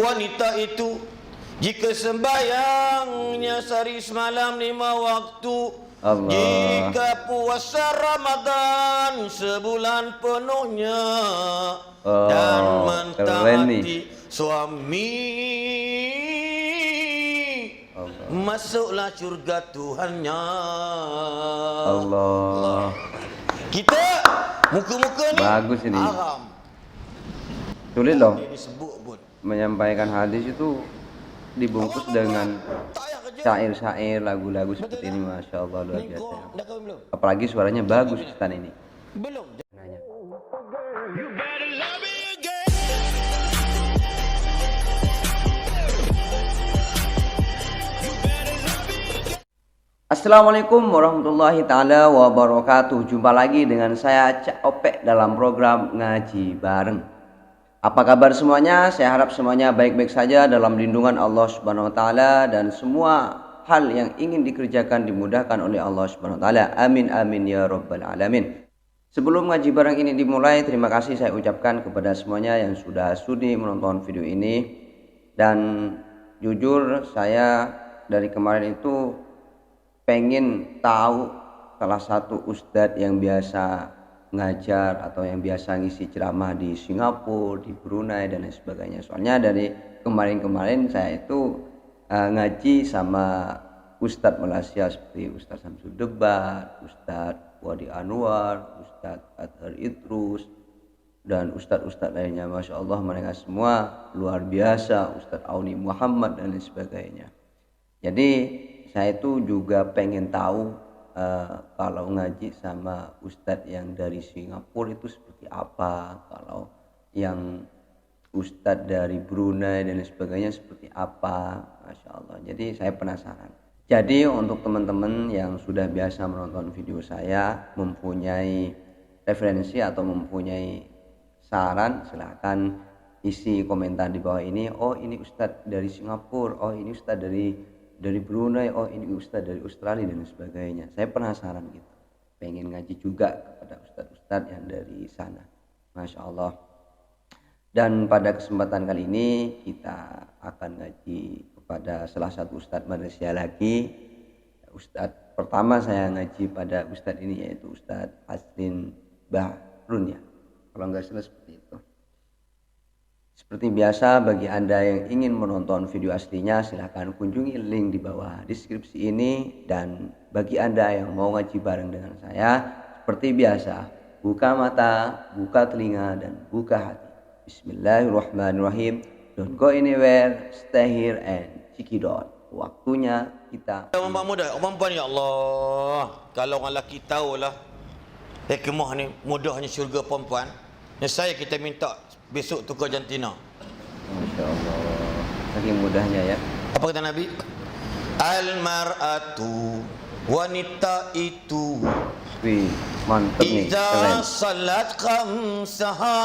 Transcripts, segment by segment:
Wanita itu jika sembahyangnya sehari semalam 5 waktu, Allah. jika puasa Ramadan sebulan penuhnya, dan mentaati suami, masuklah surga Tuhannya. Allah. Kita muka-muka ni bagus ini. haram. Sulit loh Dia disebut pun. menyampaikan hadis itu dibungkus dengan syair-syair, lagu-lagu seperti ini. Masya Allah, luar biasa. Dah kahwin belum? Apalagi suaranya bagus Ustaz ini. Belum. Nanya. Assalamualaikum warahmatullahi ta'ala wabarakatuh. Jumpa lagi dengan saya Cak Opek dalam program Ngaji Bareng. Apa kabar semuanya? Saya harap semuanya baik-baik saja dalam lindungan Allah Subhanahu wa taala, dan semua hal yang ingin dikerjakan dimudahkan oleh Allah Subhanahu wa taala. Amin amin ya rabbal alamin. Sebelum Ngaji Bareng ini dimulai, terima kasih saya ucapkan kepada semuanya yang sudah sudi menonton video ini. Dan jujur saya dari kemarin itu pengen tahu salah satu ustadz yang biasa ngajar atau yang biasa ngisi ceramah di Singapura, di Brunei dan lain sebagainya. Soalnya dari kemarin-kemarin saya itu ngaji sama ustadz Malaysia seperti Ustadz Samsul Debat, Ustadz Wadi Anwar, Ustadz Adhar Idrus, dan ustadz-ustadz lainnya. Masya Allah, mereka semua luar biasa, Ustadz Auni Muhammad dan lain sebagainya. Jadi saya itu juga pengen tahu kalau ngaji sama ustadz yang dari Singapura itu seperti apa, kalau yang ustadz dari Brunei dan lain sebagainya seperti apa. Masya Allah, jadi saya penasaran. Jadi untuk teman-teman yang sudah biasa menonton video saya, mempunyai referensi atau mempunyai saran, silahkan isi komentar di bawah ini. Oh, ini ustadz dari Singapura, oh ini ustadz dari Brunei, oh ini ustadz dari Australia dan sebagainya. Saya penasaran gitu, pengen ngaji juga kepada ustadz-ustadz yang dari sana. Masya Allah. Dan pada kesempatan kali ini kita akan ngaji kepada salah satu ustadz Malaysia lagi. Ustadz pertama saya ngaji pada ustadz ini yaitu Ustadz Aslin Bahrun, ya, kalau nggak salah seperti itu. Seperti biasa, bagi Anda yang ingin menonton video aslinya, silahkan kunjungi link di bawah deskripsi ini. Dan bagi Anda yang mau ngaji bareng dengan saya, seperti biasa, buka mata, buka telinga, dan buka hati. Bismillahirrahmanirrahim. Don't go anywhere, stay here and check it out. Waktunya kita. Orang muda, orang perempuan, ya Allah. Kalau orang lelaki tahulah hikmah ni, mudahnya syurga perempuan. Saya kita minta besok tukar jantina. Masya Allah, lagi mudahnya ya. Apa kata Nabi? Al-mar'atu, wanita itu, wih, mantap nih, idza keren. salat khamsaha,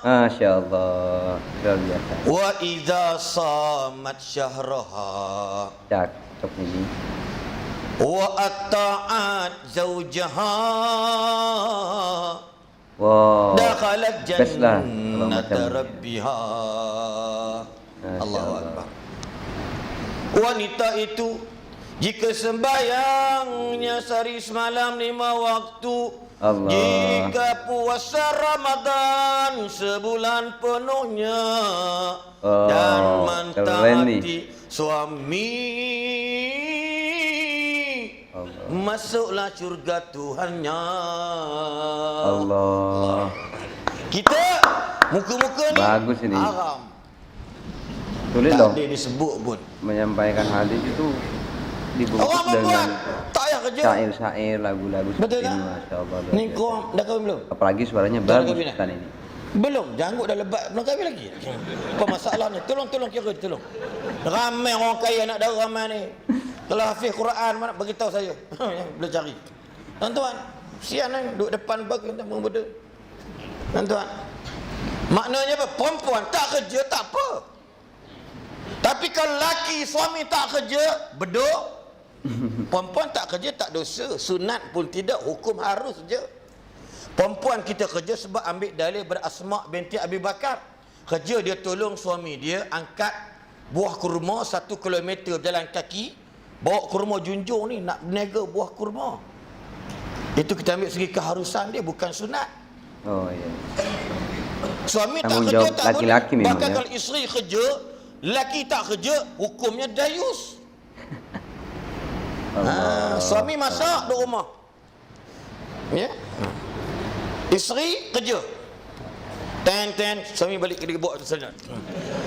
Masya Allah, luar biasa. wa idza samat syahraha, Cakep ini. wa atta'at zawjaha, Wow, dakhalat best lah kalau jannata macam rabbiha. Allahu Allah. Akbar. Wanita itu jika sembahyangnya sehari semalam 5 waktu, Allah. jika puasa Ramadan sebulan penuhnya, dan mentaati suami, Allah. masuklah surga Tuhannya. Allah. Kita muka-muka ni Bagus ini. haram. Sulit Tak loh ada disebut pun. menyampaikan hadis itu dibungkus Orang dengan tak payah kerja. syair-syair, lagu-lagu Betul seperti ini. tak? Masya Allah, luar Ni biasa. kau dah kahwin belum? Apalagi suaranya Dah bagus kahwin dah? Ustaz ini. Belum, janggut dah lebat, belum kahwin lagi. Apa masalah ni? Tolong kira, tolong. Ramai orang kaya nak dah ramai ni. Kalau hafiz Quran mana beritahu saya. Boleh cari. Tuan-tuan, sian ni duduk depan bagi tak muda. Tuan-tuan. Maknanya apa? Perempuan tak kerja tak apa. Tapi kalau laki suami tak kerja, beduk. Perempuan tak kerja tak dosa, sunat pun tidak, hukum harus je. Perempuan kita kerja sebab ambil dalil ber Asma binti Abi Bakar. Kerja dia tolong suami dia angkat buah kurma 1 kilometer jalan kaki, bawa kurma junjung ni nak berniaga buah kurma. Itu kita ambil segi keharusan dia, bukan sunat. Oh ya. Suami tak Tanggung kerja jawab tak laki-laki boleh. memang, Bahkan ya. kalau isteri kerja, laki tak kerja, hukumnya dayus. Suami masak di rumah, ya. Isteri kerja. Suami balik ke bawa tu sana.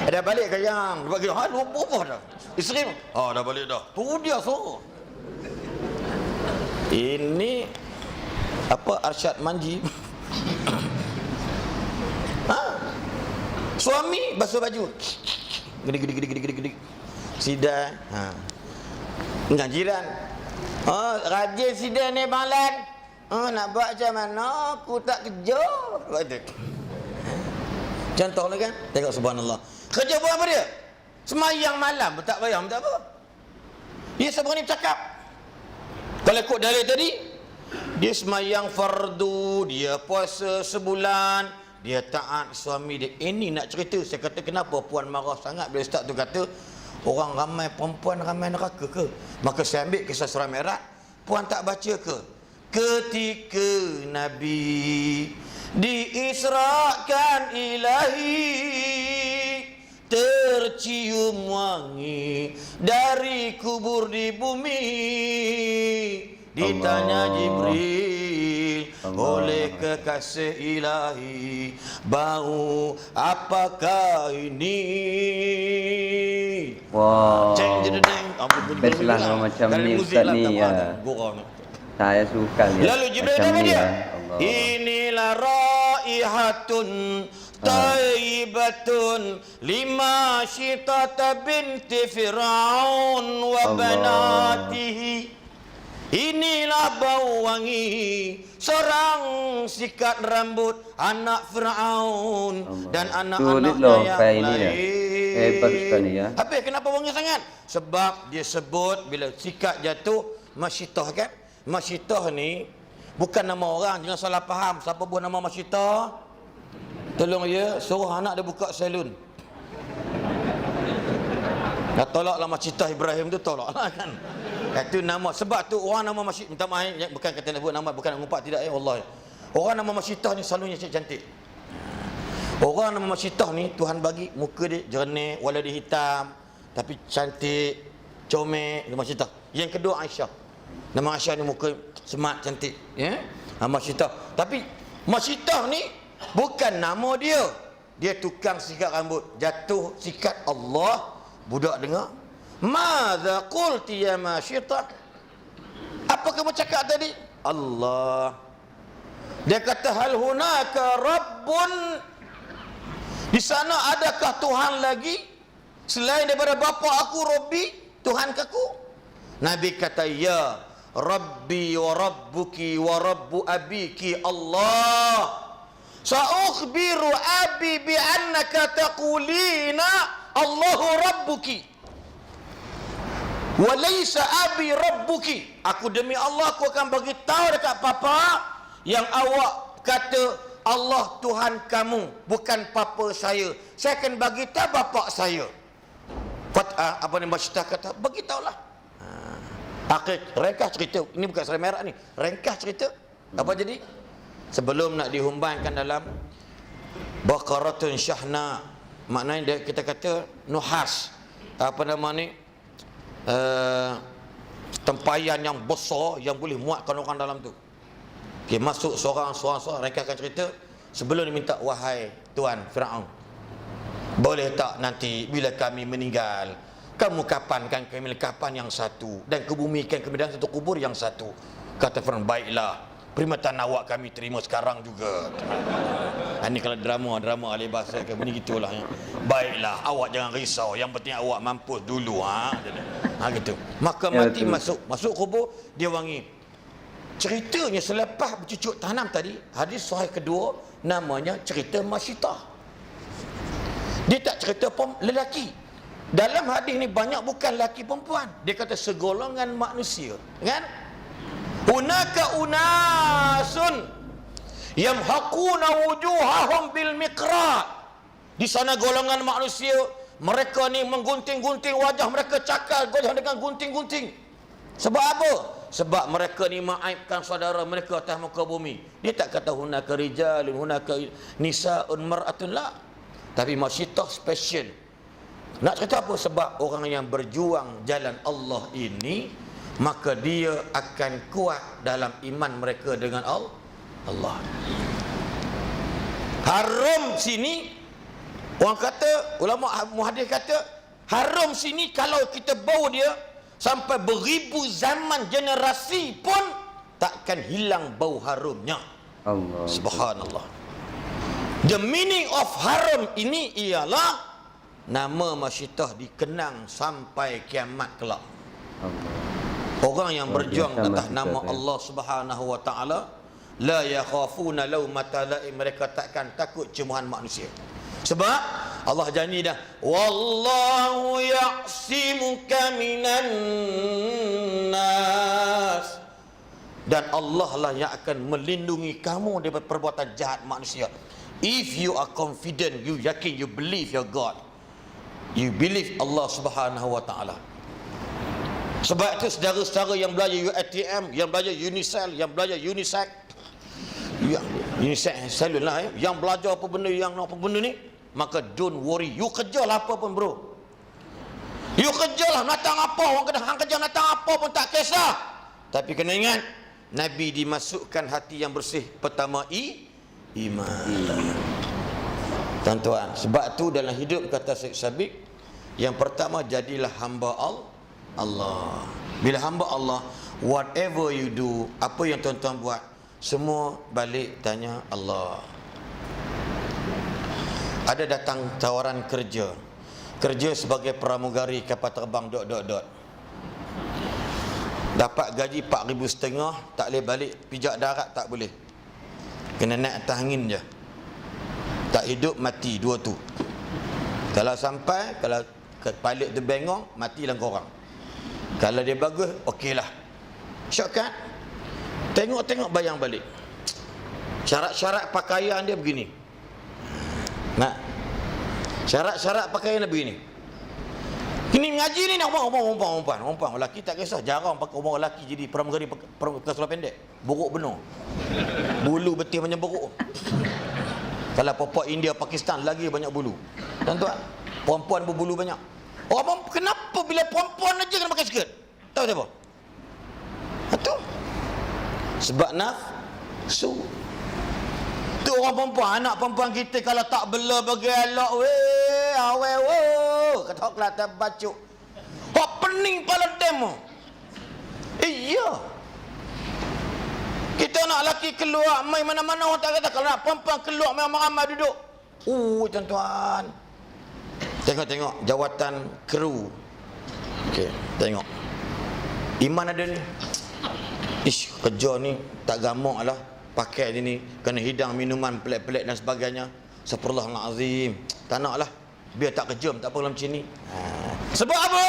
Dah balik ke yang bagi lupa dah. Isteri, dah balik dah. Tu dia suruh. Ini apa Arsyad Manji? Suami basuh baju. Gede. Sidai. Dengan jiran. Rajin sidai ni Bang Lan. Nak buat macam mana? Aku tak kerja. Kata. Contoh lah kan? Tengok subhanallah. Kerja buat apa dia? Semayang malam tak bayar, tak apa. Dia seberani bercakap. Kalau ikut dalil tadi, dia semayang fardu, dia puasa sebulan, dia taat suami dia. Ini nak cerita, saya kata kenapa puan marah sangat bila ustaz tu kata orang ramai perempuan ramai neraka ke? Maka saya ambil kisah surah Mi'raj. Puan tak baca ke? Ketika Nabi diisrakan ilahi, tercium wangi dari kubur di bumi. Ditanya Jibril oleh kekasih ilahi, bau apakah ini? Wow. Best lah macam ni ustaz ni ya. Saya suka lihat Lalu Jibril macam apa ni dia? ya. Inilah raihatun taibatun lima syitata binti Fir'aun wa banatihi. Inilah bau wangi seorang sikat rambut anak Fir'aun dan anak-anaknya yang lain. Hebat ustaz ni ya. Habis kenapa wangi sangat? Sebab dia sebut bila sikat jatuh masyitah kan? Masyitah ni bukan nama orang, jangan salah faham. Siapa buat nama Masyitah? Tolong ya, suruh anak dia buka salon. Dah tolaklah Masyitah Ibrahim tu, tolaklah kan. Itu nama, sebab tu orang nama Masyitah, minta maaf, bukan kata nak buat nama, bukan nak ngumpat, tidak ya Allah. Orang nama Masyitah ni salonnya cantik. Orang nama Masyitah ni Tuhan bagi muka dia jernih, wala dia hitam, tapi cantik, comel, nama Masyitah. Yang kedua Aisyah. Nama Aisyah ni muka smart, cantik, ya. Masyitah. Tapi Masyitah ni bukan nama dia. Dia tukang sikat rambut. Jatuh sikat Allah. Budak dengar. Madza qulti ya Masyitah? Apa kamu cakap tadi? Allah. Dia kata hal hunaka rabbun? Di sana adakah Tuhan lagi selain daripada bapa aku Rabbi, Tuhan kaku? Nabi kata ya Rabbi wa Rabbuki wa Rabbu Abiki Allah. Sa'ukhbiru abi bi annaka taqulina Allahu Rabbuki wa laysa abi Rabbuki. Aku demi Allah aku akan bagi tahu dekat papa yang awak kata Allah Tuhan kamu, bukan papa saya. Saya akan bagi tahu bapa saya. Apa ni Masyitah kata, bagi tahulah. Ringkas cerita. Ini bukan surah Mi'raj ni. Ringkas cerita. Apa jadi? Sebelum nak dihumbankan dalam Baqaratun Syahna, maknanya kita kata nuhas, apa nama ni, tempayan yang besar yang boleh muatkan orang dalam tu. Okay, masuk seorang ringkaskan cerita. Sebelum dia minta, wahai Tuan Fir'aun, boleh tak nanti bila kami meninggal, kamu kapankan kami kapan yang satu dan kebumikan kami dalam satu kubur yang satu. Kata Fir'aun, baiklah, permintaan awak kami terima sekarang juga. Ini kalau drama ahli bahasa ke begini gitulah ya. Baiklah, awak jangan risau, yang penting awak mampus dulu gitu. Maka mati masuk kubur, dia wangi. Ceritanya selepas bercucuk tanam tadi, hadis sahih kedua namanya cerita Masyitah. Dia tak cerita lelaki. Dalam hadis ni banyak bukan lelaki perempuan. Dia kata segolongan manusia, kan? Hunaka unasun yamhaquna wujuhahum bil miqrat. Di sana golongan manusia, mereka ni menggunting-gunting wajah mereka, cakar wajah dengan gunting-gunting. Sebab apa? Sebab mereka ni mengaibkan saudara mereka atas muka bumi. Dia tak kata hunaka rijalun, hunaka nisaun mar'atun, la. Tapi masyitah special. Nak cerita apa? Sebab orang yang berjuang jalan Allah ini, maka dia akan kuat dalam iman mereka dengan Allah. Haram sini, orang kata, ulama muhadis kata, haram sini kalau kita bawa dia sampai beribu zaman generasi pun takkan hilang bau harumnya. Allah. Subhanallah. The meaning of haram ini ialah nama masyitah dikenang sampai kiamat kelak. Allah. Orang yang berjuang atas nama masyitah, Allah Subhanahu wa taala, la yakhafuna laumata laim, mereka takkan takut cemuhan manusia. Sebab Allah janji dah, wallahu ya'simuka minan nas, dan Allah lah yang akan melindungi kamu daripada perbuatan jahat manusia. If you are confident, you yakin, you believe your God, you believe Allah Subhanahu wa taala. Sebab itu saudara-saudara yang belajar UiTM, yang belajar Unicel, yang belajar Unisac, Unisac salun lah, yang belajar apa benda ni, maka don't worry, you kerjalah apa pun bro, you kerjalah natang apa, orang kata hang kerja natang apa pun tak kisah. Tapi kena ingat, Nabi dimasukkan hati yang bersih pertama iman. Tuan-tuan, sebab tu dalam hidup kata Syekh Sabiq, yang pertama jadilah hamba Allah. Bila hamba Allah, whatever you do, apa yang tuan-tuan buat, semua balik tanya Allah. Ada datang tawaran kerja sebagai pramugari kapal terbang ... Dapat gaji 4,500, tak boleh balik pijak darat, tak boleh, kena naik atas angin je. Tak hidup mati dua tu. Kalau sampai, kalau pilot tu bengong, matilah korang. Kalau dia bagus, okeylah, shortcut. Tengok bayang balik. Syarat-syarat pakaian dia begini. Nah, syarat-syarat pakaian dia begini. Ini ngaji ni nak umpan lelaki tak kisah, jarang pakai umpan lelaki jadi pramugari keseluruh pendek. Buruk benar. Bulu betis macam buruk. Kalau popok India, Pakistan lagi banyak bulu. Tuan-tuan, perempuan berbulu banyak. Orang kenapa bila perempuan aja kena pakai skirt? Tahu siapa? Itu sebab nafsu. Tu orang perempuan, anak perempuan kita kalau tak bela bagi elok, kata orang Kelantan bacuk. Hak pening pala demo. Iya. Kita nak lelaki keluar mai mana-mana, orang tak kata. Kalau nak perempuan keluar mai ramai-ramai duduk. Tuan-tuan, tengok jawatan kru. Okey, tengok. Iman ada ni. Kerja ni tak gamak lah. Pakai dia ni, kena hidang minuman pelik-pelik dan sebagainya. Astagfirullahalazim. Tak nak lah. Biar tak kejam, tak apa lah macam ni. Sebab apa?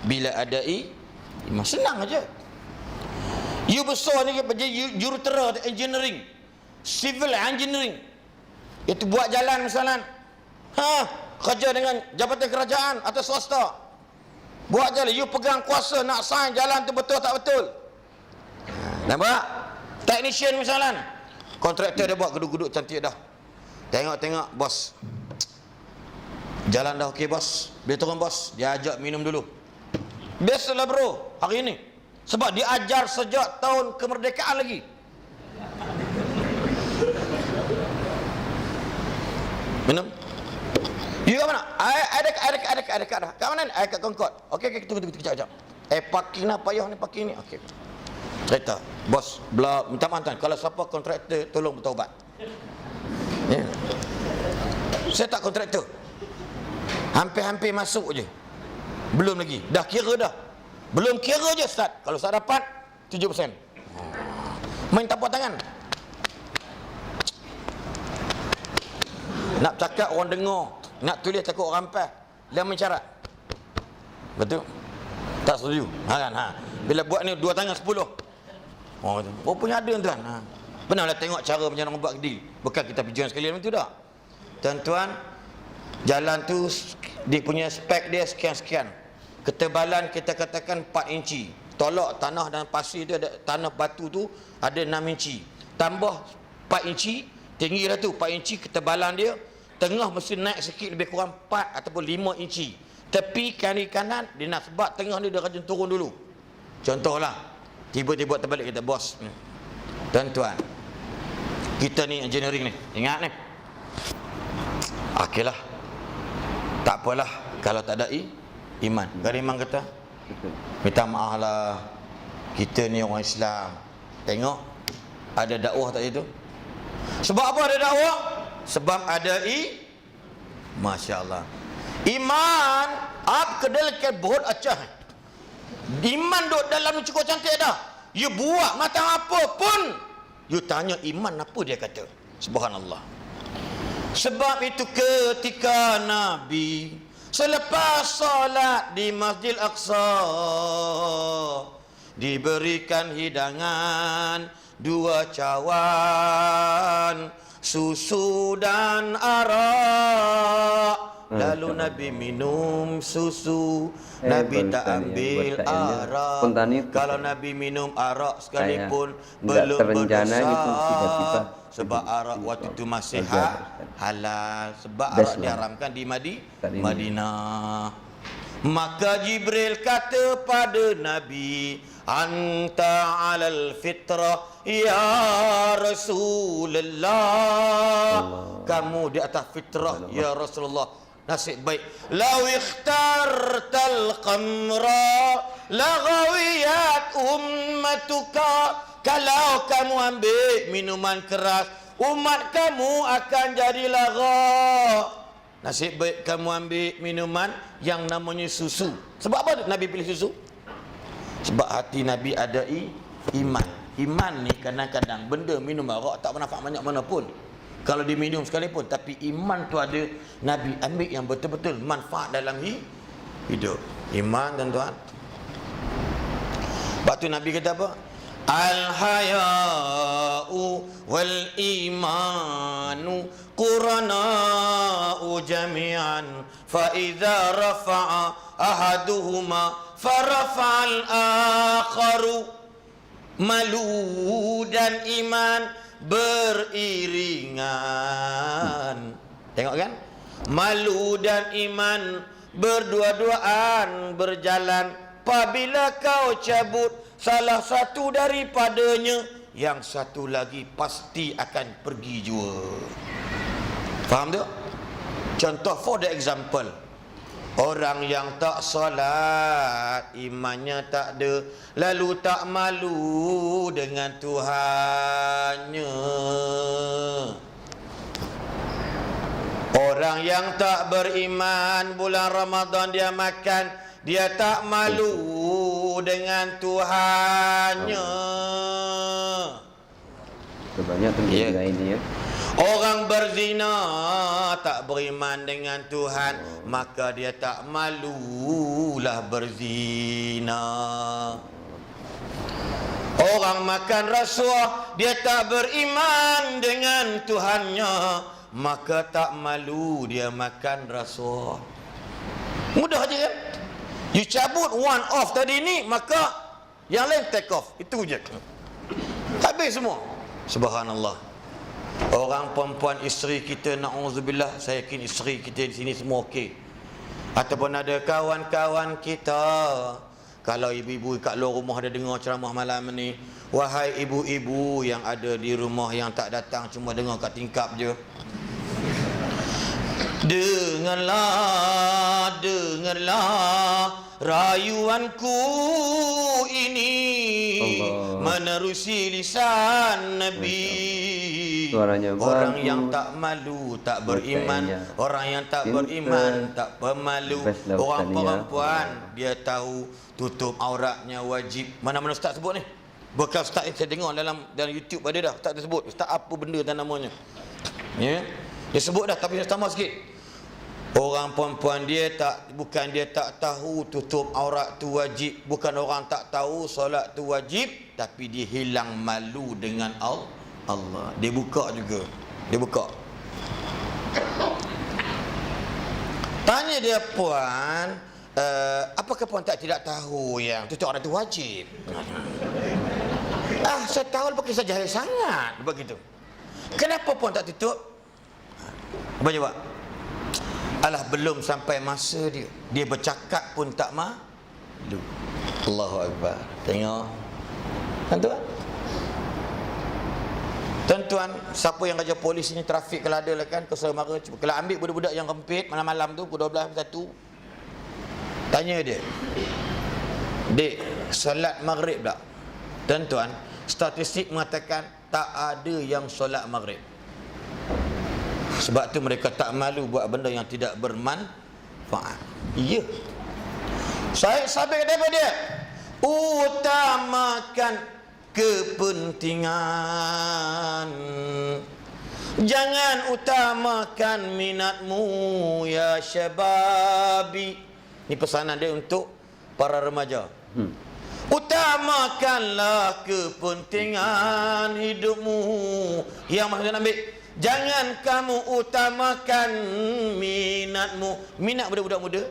Bila ada iman, senang aja. You besar ni jurutera engineering, civil engineering. Itu buat jalan misalnya. Kerja dengan jabatan kerajaan atau swasta. Buat jalan, you pegang kuasa nak sign jalan tu betul tak betul. Nampak? Technician misalnya, kontraktor dia buat geduk-geduk cantik dah. Tengok bos, jalan dah okey bos. Dia turun bos, dia ajak minum dulu. Biasalah bro hari ini. Sebab dia ajar sejak tahun kemerdekaan lagi. Minum. You kat mana? Ada kat mana? Kat Concord. Okey, tunggu kejap. Parking lah, payah ni parking ni. Okey. Cerita, bos, minta maaf tuan, kalau siapa kontraktor tolong bertaubat. Ya. Saya tak kontraktor. Hampir masuk je. Belum lagi. Dah kira dah. Belum kira je start. Kalau saya dapat 7%. Main tapak tangan. Nak cakap orang dengar, nak tulis takut orang rampas. Dia mencarat. Betul? Tak setuju. Kan? Bila buat ni 2 tangan 10. Oh punya ada tuan. Pernahlah tengok cara macam orang buat deal. Bukan kita pergi sekali macam tu dah. Tuan-tuan, Jalan tu dia punya spek dia sekian-sekian. Ketebalan kita katakan 4 inci. Tolak tanah dan pasir tu, ada tanah batu tu ada 6 inci. Tambah 4 inci, tinggi dah tu 4 inci ketebalan dia. Tengah mesti naik sikit lebih kurang 4 ataupun 5 inci. Tepi kiri kanan dia nak sebab tengah ni dia rajin turun dulu. Contohlah, tiba-tiba terbalik kita, bos. Tuan-tuan, kita ni engineering ni, ingat ni. Okeylah. Tak apalah kalau tak ada iman. Garimang kata, minta maaf lah, kita ni orang Islam. Tengok, ada dakwah tak itu? Sebab apa ada dakwah? Sebab ada Masya Allah. Iman, ab kedal ke bohot acah. Iman duk dalam ni cukup cantik dah. You buat matang apa pun, you tanya iman apa dia kata. Subhanallah. Sebab itu ketika Nabi selepas salat di Masjid Aqsa diberikan hidangan 2 cawan susu dan arak. Lalu Nabi minum susu, Nabi tak ambil arak. Kalau Nabi minum arak sekalipun belum terencana gitu, tiba-tiba sebab arak waktu itu masih halal. Sebab arak diharamkan di Madinah. Maka Jibril kata pada Nabi, anta alal fitrah ya Rasulullah. Kamu di atas fitrah ya Rasulullah. Nasib baik. Lau ikhtartal qamra la ghawiyat ummatuka. Kalau kamu ambil minuman keras, umat kamu akan jadi lara. Nasib baik kamu ambil minuman yang namanya susu. Sebab apa Nabi pilih susu? Sebab hati Nabi ada iman. Iman ni kadang-kadang benda minum arak tak bernafak banyak mana pun kalau diminum sekalipun, tapi iman tu ada. Nabi ambil yang betul-betul manfaat dalam hidup. Iman, tuan-tuan. Sebab tu Nabi kata apa? Al-haya'u wal imanu qurana'u jami'an fa idza rafa'a ahaduhuma farafa'al akharu. Malu dan iman beriringan. Tengok kan? Malu dan iman berdua-duaan berjalan. Apabila kau cabut salah satu daripadanya, yang satu lagi pasti akan pergi jua. Faham tak? Contoh, for the example, orang yang tak solat, imannya tak ada, lalu tak malu dengan Tuhannya. Orang yang tak beriman, bulan Ramadan dia makan, dia tak malu dengan Tuhannya. Banyak terjadi ini ya. Orang berzina tak beriman dengan Tuhan, maka dia tak malulah berzina. Orang makan rasuah, dia tak beriman dengan Tuhannya, maka tak malu dia makan rasuah. Mudah je kan? You cabut one off tadi ni, maka yang lain take off. Itu je. Habis semua. Subhanallah. Orang perempuan isteri kita, na'udzubillah, saya yakin isteri kita di sini semua okey. Ataupun ada kawan-kawan kita, kalau ibu-ibu kat luar rumah ada dengar ceramah malam ni, wahai ibu-ibu yang ada di rumah yang tak datang, cuma dengar kat tingkap je, dengarlah, dengarlah rayuanku ini, menerusi lisan Nabi. Suaranya orang bagus. yang tak malu, tak beriman. Orang yang tak beriman, tak pemalu. Orang perempuan, dia tahu tutup auratnya wajib. Mana-mana ustaz sebut ni? Bekal ustaz ni saya dengar dalam YouTube ada dah. Ustaz dia sebut. Ustaz apa benda tak namanya? Ya? Dia sebut dah, tapi saya tambah sikit. Orang perempuan dia tak, bukan dia tak tahu tutup aurat tu wajib, bukan orang tak tahu solat tu wajib, tapi dia hilang malu dengan Allah. Dia buka juga. Dia buka. Tanya dia, puan, apakah puan tidak tahu yang tutup aurat itu wajib? Saya tahu pakai saja jahil sangat begitu. Kenapa puan tak tutup? Apa jawab? Alah, belum sampai masa dia. Dia bercakap pun tak malu. Allahu Akbar. Tengok. Tuan-tuan, siapa yang kerja polis ni, trafik kalau ada lah kan, Kesel Mara, kalau ambil budak-budak yang kempit malam-malam tu, pukul 12, 1, tanya dia, dek, solat maghrib tak? Tuan-tuan, statistik mengatakan tak ada yang solat maghrib. Sebab tu mereka tak malu buat benda yang tidak bermanfaat. Ya. Saya sampai kata apa dia? Utamakan kepentingan, jangan utamakan minatmu ya syababi. Ini pesanan dia untuk para remaja. Utamakanlah kepentingan hidupmu. Yang maksudnya ambil, jangan kamu utamakan minatmu. Minat budak-budak muda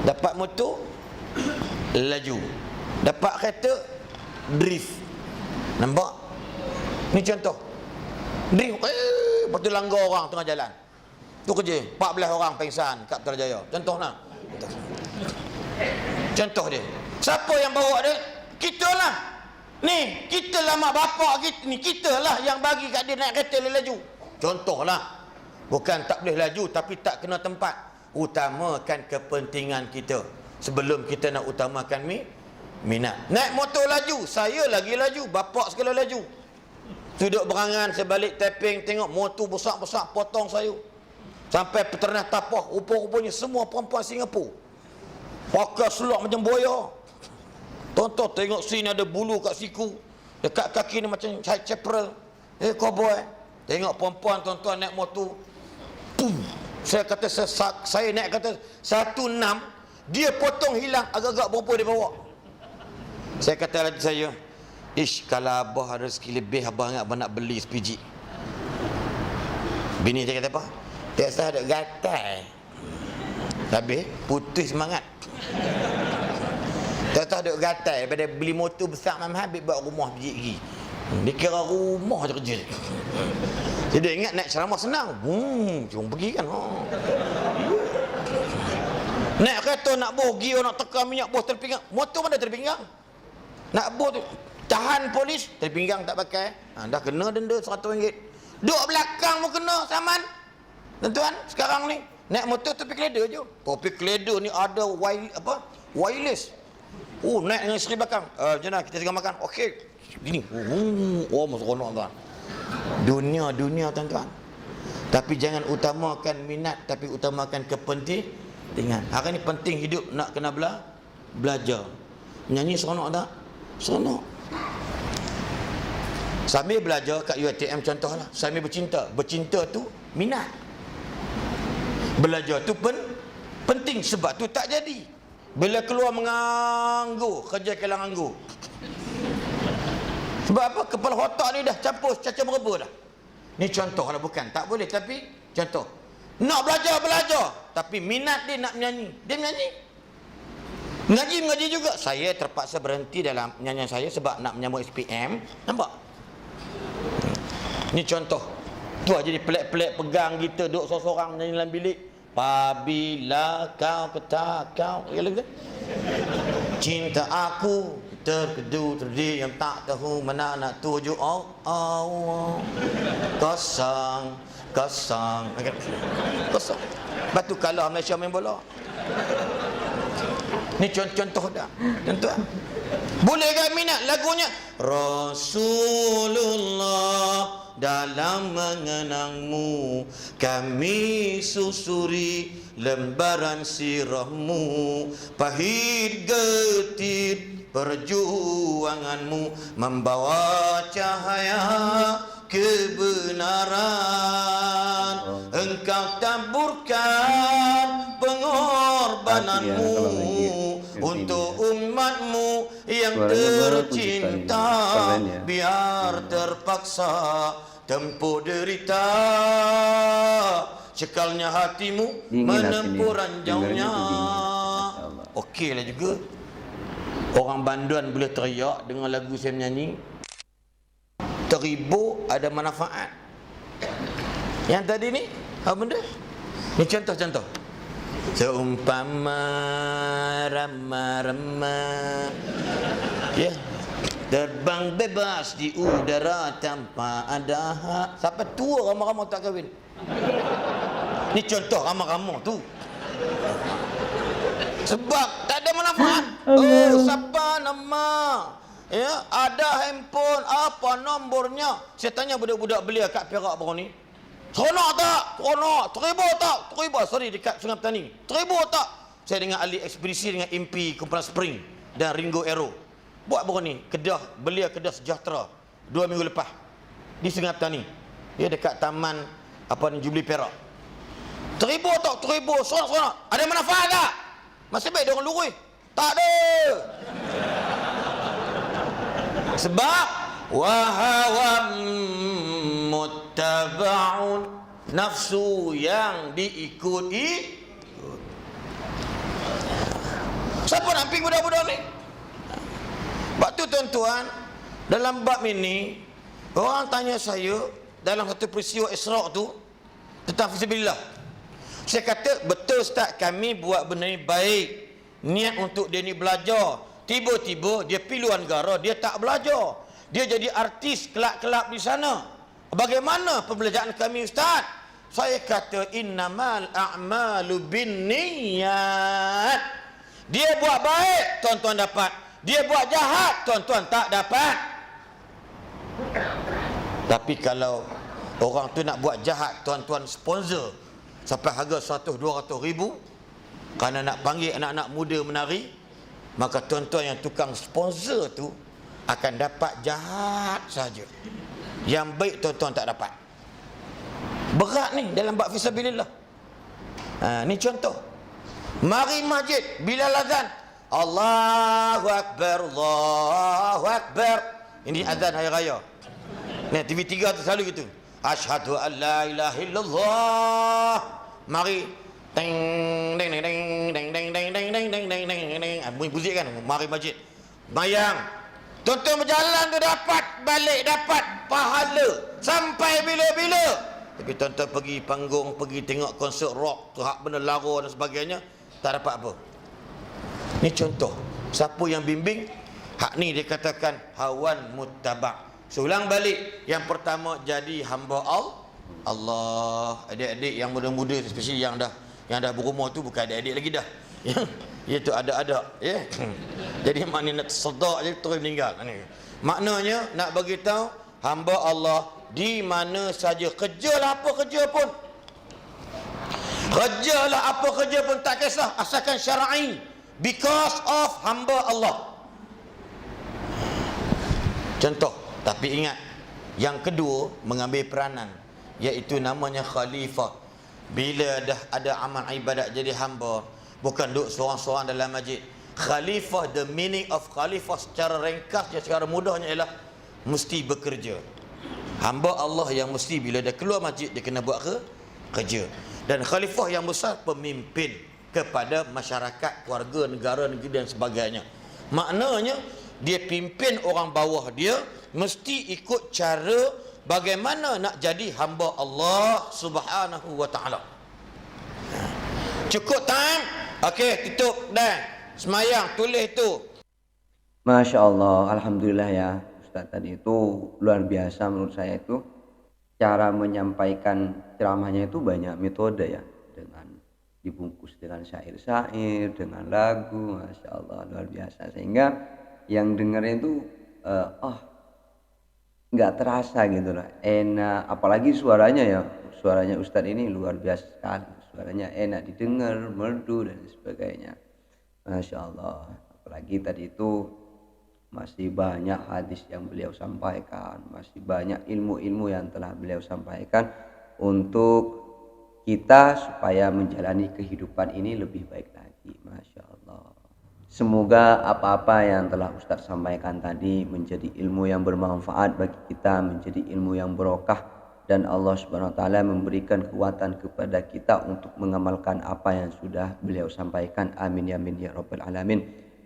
dapat motor, laju. Dapat kereta, drift. Nampak? Ni contoh. Drift, lepas tu langgar orang tengah jalan. Tu kerja, 14 orang pengsan kat Putrajaya. Contoh lah. Contoh dia. Siapa yang bawa dia? Kita lah. Ni, kita lah mak bapak kita ni. Kita lah yang bagi kat dia naik kereta laju. Contoh lah. Bukan tak boleh laju, tapi tak kena tempat. Utamakan kepentingan kita sebelum kita nak utamakan minat. Naik motor laju, saya lagi laju, bapak sekali laju. Duduk berangan, saya balik tapping, tengok motor besar-besar potong saya. Sampai peternak tapah, rupa-rupanya semua perempuan Singapura. Pakai selok macam boya. Tonton tengok sini ada bulu kat siku. Dekat kaki ni macam chaparral. Cowboy. Tengok perempuan tuan-tuan naik motor. Pum. Saya kata saya naik kata 16, dia potong hilang agak-agak berapa dia bawa. Saya kata lagi saya, ish, kalau abah ada rezeki lebih, abah ingat abah nak beli sepiji. Bini saya kata apa? Tiasa ada gatal. Habis putus semangat. Tiasa ada gatal daripada beli motor besar Mam Habib buat rumah biji lagi. Dia kira rumah je kerja. Jadi dia ingat naik ceramah senang. Cuma pergi kan. Naik kereta nak boh, gear nak tekan minyak boh terpinggang. Motor mana terpinggang? Nak boh tu tahan polis, terpinggang tak pakai. Dah kena denda RM100. Duduk belakang pun kena saman. Tuan-tuan, sekarang ni naik motor tepi keleda je. Tepi keleda ni ada wireless. Naik dengan isteri belakang. Macam mana kita tengah makan? Okey. Gini. Seronok tuan. Dunia tuan-tuan. Tapi jangan utamakan minat, tapi utamakan kepentingan. Hari ni penting hidup nak kena belajar. Menyanyi seronok tak? Seronok. Sambil belajar kat UiTM contohlah, sambil bercinta. Bercinta tu minat. Belajar tu penting, sebab tu tak jadi. Bila keluar menganggur, kerja kelang anggur. Sebab apa? Kepala otak ni dah campur caca meraba dah. Ni contoh lah, bukan tak boleh, tapi contoh. Nak belajar, tapi minat dia nak menyanyi, dia menyanyi. Mengaji juga. Saya terpaksa berhenti dalam nyanyian saya sebab nak menyambut SPM. Nampak? Ni contoh. Tu aja jadi pelik-pelik pegang kita duduk seorang-seorang nyanyi dalam bilik. Apabila kau petak kau, cinta aku terkedu terdiam, tak tahu mana nak tuju. Kosong. Batu kalah Malaysia main bola. Ni contoh dah. Tuan-tuan, boleh kan minat lagunya? Rasulullah, dalam mengenangmu kami susuri lembaran sirahmu, pahit getir perjuanganmu membawa cahaya kebenaran. Engkau taburkan pengorbananmu untuk umatmu yang tercinta, biar terpaksa tempuh derita cekalnya hatimu Dingin menempuh hati ini. ranjaunya. Dengarnya tuh dingin. Masya Allah. Okeylah juga. Orang banduan boleh teriak dengan lagu saya menyanyi. Teribu ada manfaat. Yang tadi ni apa benda? Ni contoh-contoh. Seumpama rama-rama, ya, terbang bebas di udara tanpa ada hak. Siapa tua ramah-ramah tak kahwin? Ni contoh ramah-ramah tu. Sebab tak ada manfaat. Oh, siapa nama? Ya, ada handphone, apa nombornya? Saya tanya budak-budak belia kat Perak baru ni. Seronok tak? Seronok. Teribu tak? Teribu. Sorry, dekat Sungai Petani. Teribu tak? Saya dengan ahli ekspedisi dengan MP Kumpulan Spring dan Ringo Aero. Buat baru ni, Kedah, belia Kedah Sejahtera 2 minggu lepas di Sungai Petani. Dia dekat taman apa ni, Jubilee Perak. Teribu tak? Teribu. Seronok. Ada manfaat tak? Masih baik dia orang lurus. Tak ada. Sebab wahawam muttaba'un, nafsu yang diikuti. Siapa nak pergi budak-budak ni? Sebab tu tuan-tuan, dalam bab ini orang tanya saya dalam satu peristiwa Isra' tu tentang fisabilillah. Saya kata, betul Ustaz, kami buat benda ni baik, niat untuk dia ni belajar. Tiba-tiba dia pergi luar negara, dia tak belajar, dia jadi artis kelab-kelab di sana. Bagaimana pembelajaran kami Ustaz? Saya kata, innamal a'malu binniyat. Dia buat baik, tuan-tuan dapat. Dia buat jahat, tuan-tuan tak dapat. Tapi kalau orang tu nak buat jahat, tuan-tuan sponsor sampai harga 100-200 ribu kerana nak panggil anak-anak muda menari, maka tuan-tuan yang tukang sponsor tu akan dapat jahat saja. Yang baik tuan-tuan tak dapat. Berat ni dalam bab fisabilillah. Ni contoh. Mari masjid bila azan, Allahu Akbar, Allahu Akbar. Ini azan hari raya. Ni TV3 tu selalu gitu. Asyhadu an la ilaha illallah. Mari teng deng deng deng deng deng deng deng deng deng deng deng. Bunyi muzik kan, mari masjid. Bayang. Tuan-tuan berjalan tu dapat, balik dapat pahala sampai bila-bila. Tapi tuan-tuan pergi panggung, pergi tengok konsert rock, tu hak benda lara dan sebagainya, tak dapat apa. Ni contoh. Siapa yang bimbing? Hak ni dia katakan hawan muttaba'. Seulang balik. Yang pertama, jadi hamba Allah. Adik-adik yang muda-muda, especially yang dah berumur tu, bukan adik-adik lagi dah. Iaitu ada-ada, ya. Jadi maknanya nak tersedak je terus meninggal. Maknanya nak bagi tahu hamba Allah di mana saja, kerjalah apa kerja pun. Kerjalah apa kerja pun tak kisah, asalkan syar'i, because of hamba Allah. Contoh, tapi ingat, yang kedua mengambil peranan, iaitu namanya khalifah. Bila dah ada amal ibadat jadi hamba, bukan duduk seorang-seorang dalam masjid. Khalifah, the meaning of khalifah secara ringkasnya, secara mudahnya ialah mesti bekerja. Hamba Allah yang mesti bila dia keluar masjid, dia kena buat kerja. Dan khalifah yang besar, pemimpin kepada masyarakat, keluarga, negara, negeri dan sebagainya. Maknanya dia pimpin orang bawah dia, mesti ikut cara bagaimana nak jadi hamba Allah Subhanahu wa ta'ala. Cukup time? Okey, tutup dan semayang, tulis tu. Masya Allah, Alhamdulillah ya Ustaz, tadi itu luar biasa menurut saya. Itu cara menyampaikan ceramahnya itu banyak metode ya, dengan dibungkus dengan syair-syair, dengan lagu, Masya Allah luar biasa, sehingga yang dengarnya itu nggak terasa gitu lah, enak. Apalagi suaranya ya, suaranya Ustadz ini luar biasa sekali, suaranya enak didengar, merdu dan sebagainya, Masya Allah. Apalagi tadi itu masih banyak hadis yang beliau sampaikan, masih banyak ilmu-ilmu yang telah beliau sampaikan untuk kita supaya menjalani kehidupan ini lebih baik lagi, Masya Allah. Semoga apa-apa yang telah Ustadz sampaikan tadi menjadi ilmu yang bermanfaat bagi kita, menjadi ilmu yang barokah dan Allah Subhanahu wa taala memberikan kekuatan kepada kita untuk mengamalkan apa yang sudah beliau sampaikan. Amin ya amin ya rabbal alamin.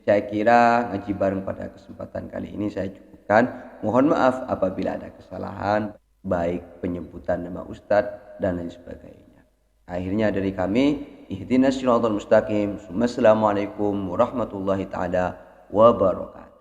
Saya kira ngaji bareng pada kesempatan kali ini saya cukupkan. Mohon maaf apabila ada kesalahan, baik penyebutan nama ustadz dan lain sebagainya. Akhirnya dari kami, ihdinas siratal mustaqim. Assalamualaikum warahmatullahi taala wabarakatuh.